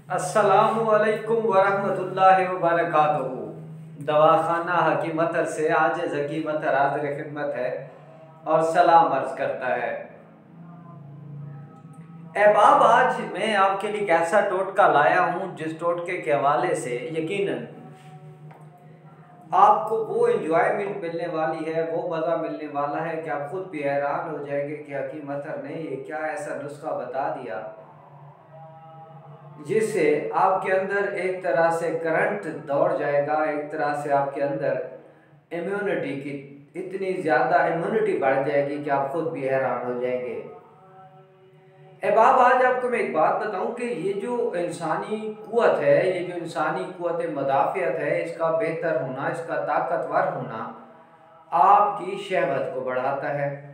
अस्सलामुअलैकुम वरहमतुल्लाहि वबरकातुहू। दवाखाना हकीमतर से आज हकीमतर हाज़िर खिदमत है और सलाम अर्ज करता है। अहबाब, आज मैं आपके लिए एक ऐसा टोटका लाया हूँ जिस टोटके के हवाले से यकीनन आपको वो इंजॉयमेंट मिलने वाली है, वो मज़ा मिलने वाला है कि आप खुद भी हैरान हो जाएंगे कि हकीमतर ने ये क्या ऐसा नुस्खा बता दिया जिससे आपके अंदर एक तरह से करंट दौड़ जाएगा, एक तरह से आपके अंदर इम्यूनिटी की इतनी ज़्यादा इम्यूनिटी बढ़ जाएगी कि आप खुद भी हैरान हो जाएंगे। अहबाब, आज आपको मैं एक बात बताऊं कि ये जो इंसानी कुव्वत है, ये जो इंसानी कुव्वत मदाफ़ियत है, इसका बेहतर होना, इसका ताकतवर होना आपकी शहवत को बढ़ाता है।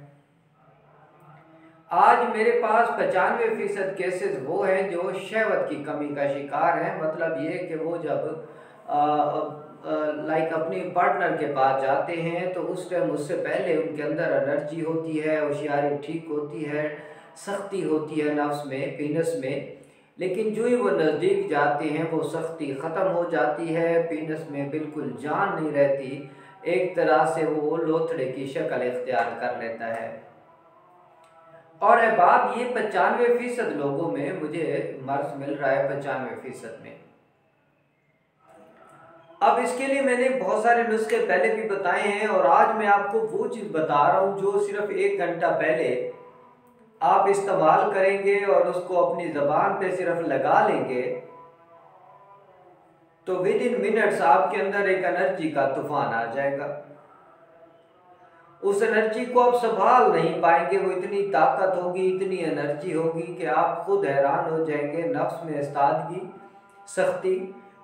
आज मेरे पास 95% केसेस वो हैं जो शहवत की कमी का शिकार हैं। मतलब ये कि वो जब लाइक अपनी पार्टनर के पास जाते हैं तो उस टाइम उससे पहले उनके अंदर एनर्जी होती है, होशियारी ठीक होती है, सख्ती होती है नफ्स में, पीनस में। लेकिन जो ही वो नज़दीक जाते हैं वो सख्ती ख़त्म हो जाती है, पीनस में बिल्कुल जान नहीं रहती, एक तरह से वो लोथड़े की शक्ल इख्तियार कर लेता है। और अहबाब, ये 95% लोगों में मुझे मर्ज मिल रहा है, 95% में। अब इसके लिए मैंने बहुत सारे नुस्खे पहले भी बताए हैं और आज मैं आपको वो चीज़ बता रहा हूँ जो सिर्फ 1 घंटा पहले आप इस्तेमाल करेंगे और उसको अपनी ज़बान पे सिर्फ लगा लेंगे तो विद इन मिनट्स आपके अंदर एक एनर्जी का तूफान आ जाएगा। उस एनर्जी को आप संभाल नहीं पाएंगे, वो इतनी ताकत होगी, इतनी एनर्जी होगी कि आप खुद हैरान हो जाएंगे। नफ्स में इस्तादगी, सख्ती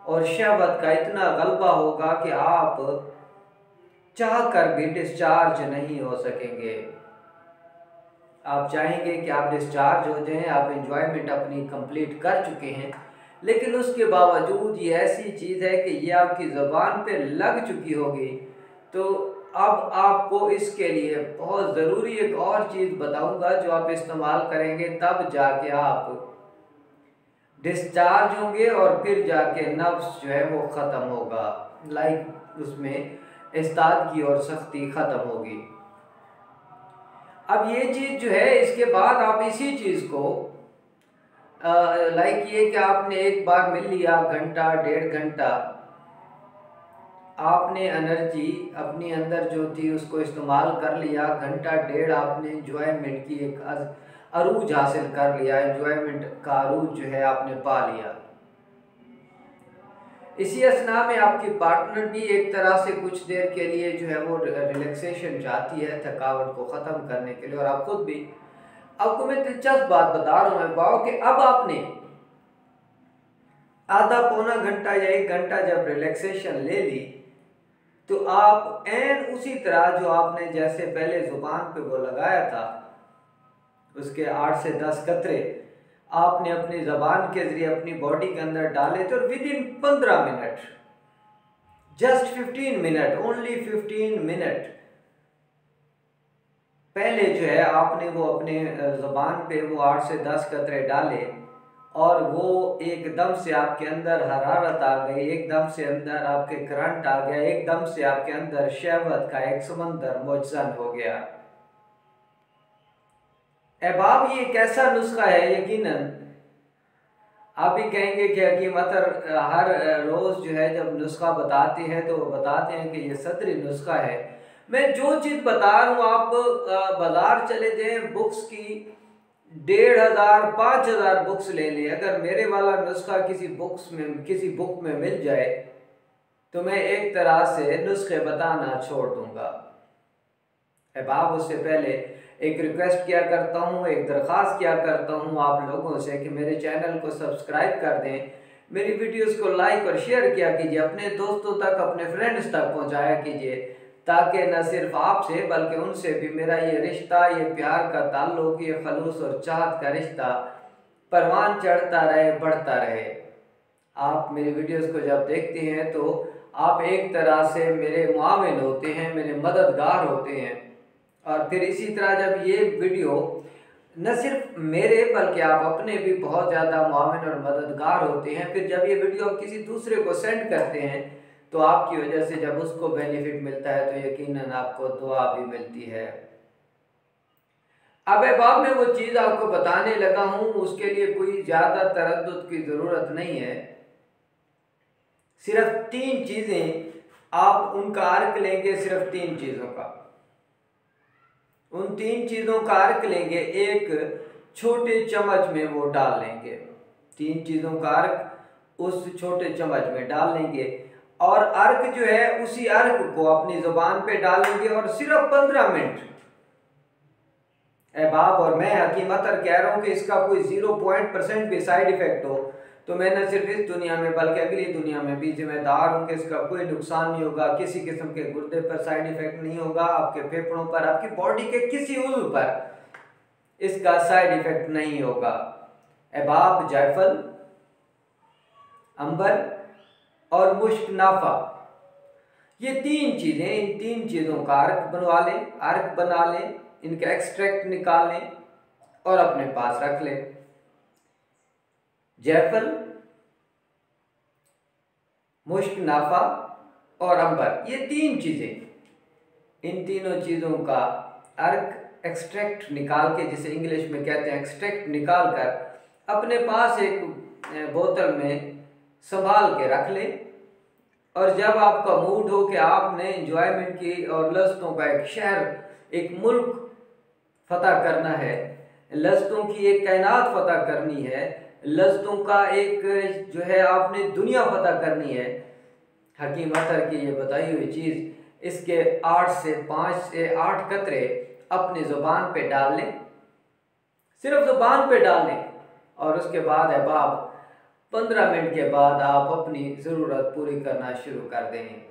और शहवत का इतना गलबा होगा कि आप चाह कर भी डिस्चार्ज नहीं हो सकेंगे। आप चाहेंगे कि आप डिस्चार्ज हो जाएं, आप एंजॉयमेंट अपनी कंप्लीट कर चुके हैं, लेकिन उसके बावजूद ये ऐसी चीज़ है कि ये आपकी ज़बान पे लग चुकी होगी। तो अब आपको इसके लिए बहुत ज़रूरी एक और चीज़ बताऊंगा जो आप इस्तेमाल करेंगे तब जाके आप डिस्चार्ज होंगे और फिर जाके नफ्स जो है वो ख़त्म होगा, लाइक उसमें इस्तादगी और सख्ती ख़त्म होगी। अब ये चीज़ जो है, इसके बाद आप इसी चीज़ को लाइक ये कि आपने एक बार मिल लिया, घंटा 1.5 घंटा आपने एनर्जी अपनी अंदर जो थी उसको इस्तेमाल कर लिया, घंटा 1.5 आपने इंजॉयमेंट की एक अरूज हासिल कर लिया, इंजॉयमेंट का अरूज जो है आपने पा लिया। इसी असना में आपकी पार्टनर भी एक तरह से कुछ देर के लिए जो है वो रिलैक्सेशन चाहती है, थकावट को ख़त्म करने के लिए, और आप खुद भी। आपको मैं दिलचस्प बात बता रहा हूँ बाबू कि अब आपने आधा पौना घंटा या 1 घंटा जब रिलैक्सेशन ले ली तो आप एन उसी तरह जो आपने जैसे पहले ज़ुबान पे वो लगाया था उसके 8 से 10 कतरे आपने अपनी ज़बान के ज़रिए अपनी बॉडी के अंदर डाले थे और with in 15 minute, just 15 minute, only 15 minute पहले जो है आपने वो अपने ज़बान पे वो 8 से 10 कतरे डाले और वो एकदम से आपके अंदर हरारत आ गई, एकदम से अंदर आपके करंट आ गया, एकदम से आपके अंदर शहवत का एक समंदर मुजसन हो गया। अहबाब, ये एक ऐसा नुस्खा है, यकीनन आप भी कहेंगे कि हकीमतर हर रोज़ जो है जब नुस्खा बताते हैं तो वो बताते हैं कि ये सदरी नुस्खा है। मैं जो चीज़ बता रहा हूँ, आप बाज़ार चले जाएं, बुक्स की 1,500 5,000 बुक्स ले लें, अगर मेरे वाला नुस्खा किसी बुक में मिल जाए तो मैं एक तरह से नुस्खे बताना छोड़ दूंगा। अहबाब, उससे पहले एक रिक्वेस्ट किया करता हूँ, एक दरख्वास्त किया करता हूँ आप लोगों से कि मेरे चैनल को सब्सक्राइब कर दें, मेरी वीडियोस को लाइक और शेयर किया कीजिए, अपने दोस्तों तक, अपने फ्रेंड्स तक पहुँचाया कीजिए, ताकि न सिर्फ आपसे बल्कि उनसे भी मेरा ये रिश्ता, ये प्यार का ताल्लुक़, ये खलूस और चाहत का रिश्ता परवान चढ़ता रहे, बढ़ता रहे। आप मेरी वीडियोस को जब देखते हैं तो आप एक तरह से मेरे मुआविन होते हैं, मेरे मददगार होते हैं। और फिर इसी तरह जब ये वीडियो न सिर्फ मेरे बल्कि आप अपने भी बहुत ज़्यादा मुआविन और मददगार होते हैं। फिर जब ये वीडियो आप किसी दूसरे को सेंड करते हैं तो आपकी वजह से जब उसको बेनिफिट मिलता है तो यकीनन आपको दुआ भी मिलती है। अब अहबाब मैं वो चीज़ आपको बताने लगा हूँ, उसके लिए कोई ज़्यादा तरद्दुद की ज़रूरत नहीं है। सिर्फ 3 चीज़ें आप उनका अर्क लेंगे, सिर्फ 3 चीज़ों का, उन 3 चीज़ों का अर्क लेंगे, एक छोटे चम्मच में वो डाल लेंगे। 3 चीज़ों का अर्क उस छोटे चम्मच में डाल लेंगे और अर्क जो है उसी अर्क को अपनी ज़ुबान पे डालेंगे और सिर्फ 15 मिनट। अहबाब और मैं हकीम अतर कह रहा हूँ कि इसका कोई 0% भी साइड इफ़ेक्ट हो तो मैं न सिर्फ इस दुनिया में बल्कि अगली दुनिया में भी जिम्मेदार हूँ कि इसका कोई नुकसान नहीं होगा, किसी किस्म के गुर्दे पर साइड इफ़ेक्ट नहीं होगा, आपके फेफड़ों पर, आपकी बॉडी के किसी उज़्व पर इसका साइड इफ़ेक्ट नहीं होगा। अहबाब जायफल, अंबर और मुश्क नाफा, ये 3 चीज़ें, इन 3 चीज़ों का अर्क बनवा लें, अर्क बना लें, इनका एक्सट्रैक्ट निकाल लें और अपने पास रख लें। जायफल, मुश्क नाफा और अंबर, ये 3 चीज़ें, इन तीनों चीज़ों का अर्क एक्सट्रैक्ट निकाल के, जिसे इंग्लिश में कहते हैं एक्सट्रैक्ट, निकाल कर अपने पास एक बोतल में संभाल के रख लें। और जब आपका मूड हो कि आपने इंजॉयमेंट की और लज़्ज़तों का एक शहर, एक मुल्क फतह करना है, लज़्ज़तों की एक कायनात फतह करनी है, लज़्ज़तों का एक जो है आपने दुनिया फतह करनी है, हकीम अतर की ये बताई हुई चीज़, इसके 5 से 8 कतरे अपनी ज़ुबान पे डाल लें, सिर्फ ज़ुबान पे डाल लें और उसके बाद अहबाब 15 मिनट के बाद आप अपनी ज़रूरत पूरी करना शुरू कर दें।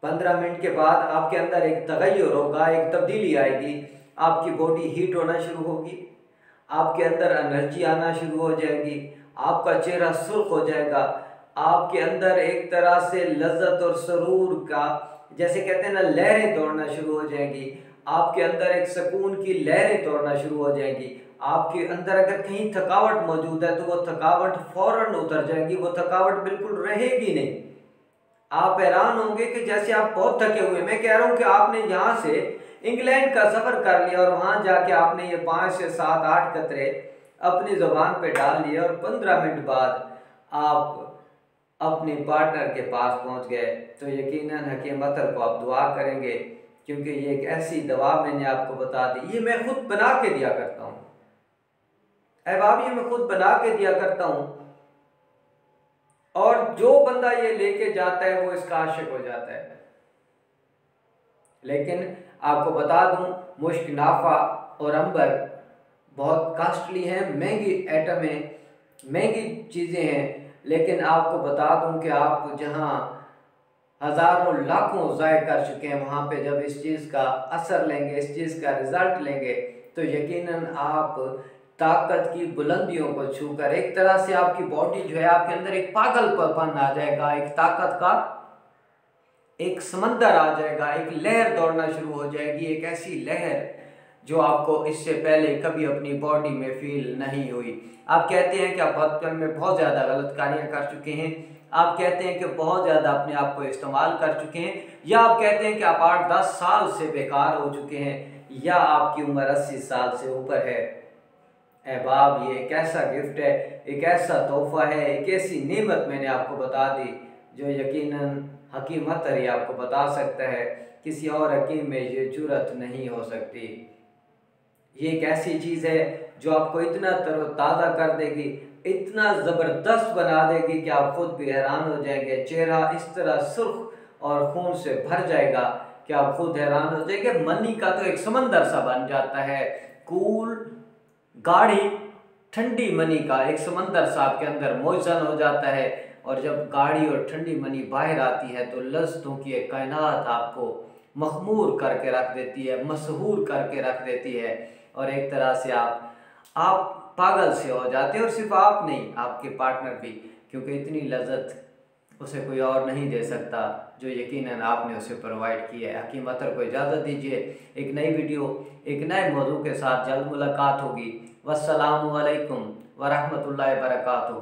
15 मिनट के बाद आपके अंदर एक तगय्युर होगा, एक तब्दीली आएगी, आपकी बॉडी हीट होना शुरू होगी, आपके अंदर एनर्जी आना शुरू हो जाएगी, आपका चेहरा सुर्ख हो जाएगा, आपके अंदर एक तरह से लज्जत और सरूर का, जैसे कहते हैं ना, लहरें दौड़ना शुरू हो जाएंगी, आपके अंदर एक सुकून की लहरें दौड़ना शुरू हो जाएंगी। आपके अंदर अगर कहीं थकावट मौजूद है तो वो थकावट फौरन उतर जाएगी, वो थकावट बिल्कुल रहेगी नहीं। आप हैरान होंगे कि जैसे आप बहुत थके हुए, मैं कह रहा हूँ कि आपने यहाँ से इंग्लैंड का सफ़र कर लिया और वहाँ जाके आपने ये 5 से 7 8 कतरे अपनी ज़ुबान पे डाल लिए और 15 मिनट बाद आप अपने पार्टनर के पास पहुँच गए, तो यकीनन हकीम अतर को आप दुआ करेंगे, क्योंकि ये एक ऐसी दवा मैंने आपको बता दी, ये मैं खुद बना के दिया करता हूँ अहबाब, ये मैं खुद बना के दिया करता हूँ और जो बंदा ये लेके जाता है वो इसका आशिक हो जाता है। लेकिन आपको बता दूं, मुश्क नाफा और अंबर बहुत कास्टली हैं, महंगी आइटम हैं, महंगी चीज़ें हैं, लेकिन आपको बता दूं कि आप जहां हज़ारों लाखों ज़ाय कर चुके हैं, वहां पे जब इस चीज़ का असर लेंगे, इस चीज़ का रिज़ल्ट लेंगे, तो यकीनन आप ताकत की बुलंदियों को छूकर एक तरह से आपकी बॉडी जो है, आपके अंदर एक पागलपन आ जाएगा, एक ताकत का एक समंदर आ जाएगा, एक लहर दौड़ना शुरू हो जाएगी, एक ऐसी लहर जो आपको इससे पहले कभी अपनी बॉडी में फील नहीं हुई। आप कहते हैं कि आप बचपन में बहुत ज़्यादा गलत कार्य कर चुके हैं, आप कहते हैं कि बहुत ज़्यादा अपने आप को इस्तेमाल कर चुके हैं, या आप कहते हैं कि आप 8-10 साल से बेकार हो चुके हैं, या आपकी उम्र 80 साल से ऊपर है। अहबाब, ये एक ऐसा गिफ्ट है, एक ऐसा तोहफा है, एक ऐसी नेमत मैंने आपको बता दी जो यकीनन हकीम अतर ही आपको बता सकता है, किसी और हकीम में ये जुर्रत नहीं हो सकती। ये एक ऐसी चीज़ है जो आपको इतना तरोताज़ा कर देगी, इतना ज़बरदस्त बना देगी कि आप खुद भी हैरान हो जाएंगे। चेहरा इस तरह सुर्ख और खून से भर जाएगा कि आप खुद हैरान हो जाएंगे। मनी का तो एक समंदर सा बन जाता है, कूल, गाढ़ी, ठंडी मनी का एक समंदर सा आपके अंदर मौजन हो जाता है। और जब गाढ़ी और ठंडी मनी बाहर आती है तो लज़्ज़तों की एक कायनात आपको मखमूर करके रख देती है, मशहूर करके रख देती है, और एक तरह से आप पागल से हो जाते हैं। और सिर्फ आप नहीं, आपके पार्टनर भी, क्योंकि इतनी लज़्ज़त उसे कोई और नहीं दे सकता जो यकीनन आपने उसे प्रोवाइड किया है। हकीम अतर को इजाज़त दीजिए। एक नई वीडियो एक नए मौजू के साथ जल्द मुलाकात होगी। वस्सलामु अलैकुम वरहमतुल्लाहि वबरकातुहू।